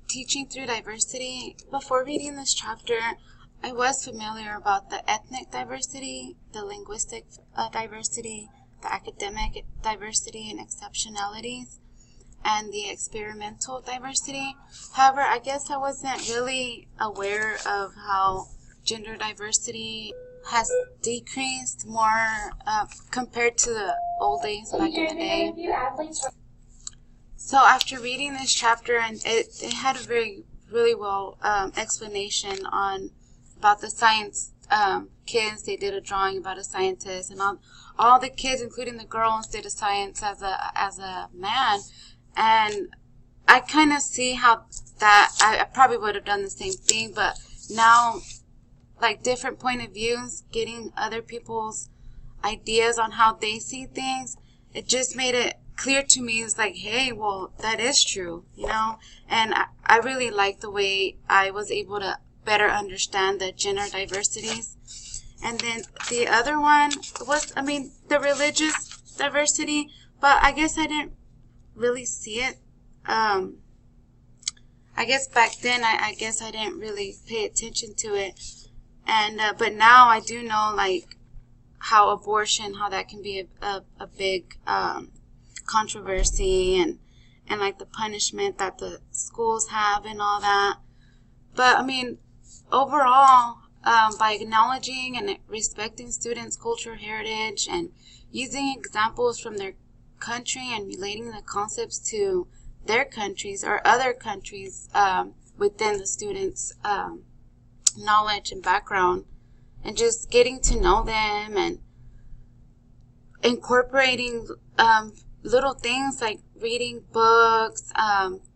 teaching through diversity. Before reading this chapter, I was familiar about the ethnic diversity, the linguistic diversity, the academic diversity and exceptionalities, and the experimental diversity. However, I guess I wasn't really aware of how gender diversity has decreased more compared to the old days back in the day. So after reading this chapter, and it had a really well explanation on about the science kids. They did a drawing about a scientist, and all the kids, including the girls, did a science as a man. And I kind of see how that I probably would have done the same thing, but now, like, different point of views, getting other people's ideas on how they see things, it just made it clear to me. It's like, hey, well, that is true, and I really like the way I was able to better understand the gender diversities. And then the other one was, the religious diversity, but I guess I didn't really see it. I guess back then, I guess I didn't really pay attention to it. And but now I do know, like, how abortion, how that can be a big controversy, and like the punishment that the schools have and all that. But overall, by acknowledging and respecting students' cultural heritage and using examples from their country and relating the concepts to their countries or other countries within the students' knowledge and background, and just getting to know them and incorporating little things like reading books,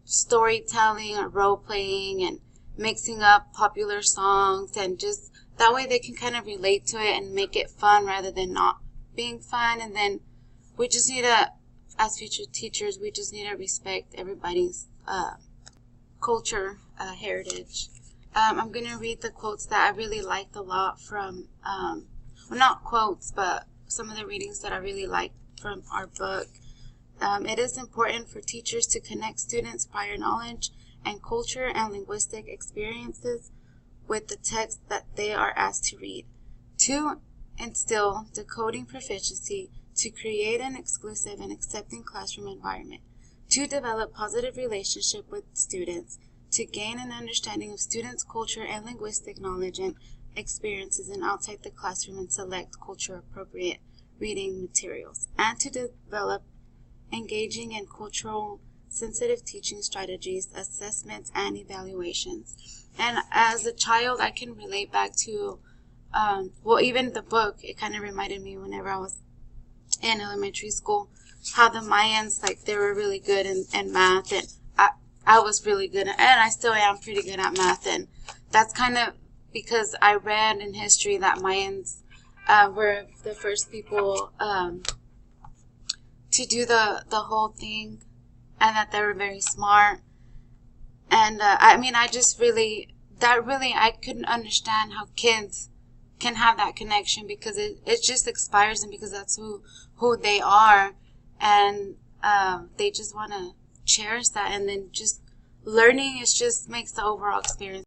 storytelling or role playing, and mixing up popular songs, and just that way they can kind of relate to it and make it fun rather than not being fun. And then we just need to, as future teachers, we just need to respect everybody's culture, heritage. I'm going to read the quotes that I really liked a lot from, well, not quotes, but some of the readings that I really liked from our book. It is important for teachers to connect students' prior knowledge and culture and linguistic experiences with the text that they are asked to read, to instill decoding proficiency, to create an exclusive and accepting classroom environment, to develop positive relationship with students, to gain an understanding of students' culture and linguistic knowledge and experiences and outside the classroom, and select culture appropriate reading materials, and to develop engaging and cultural sensitive teaching strategies, assessments, and evaluations. And as a child, I can relate back to, even the book, it kind of reminded me whenever I was in elementary school, how the Mayans, like, they were really good in math, and I was really good and I still am pretty good at math. And that's kind of because I read in history that Mayans were the first people to do the whole thing, and that they were very smart. And I just really, I couldn't understand how kids can have that connection, because it just inspires them, because that's who they are. And they just want to cherish that, and then just learning, it just makes the overall experience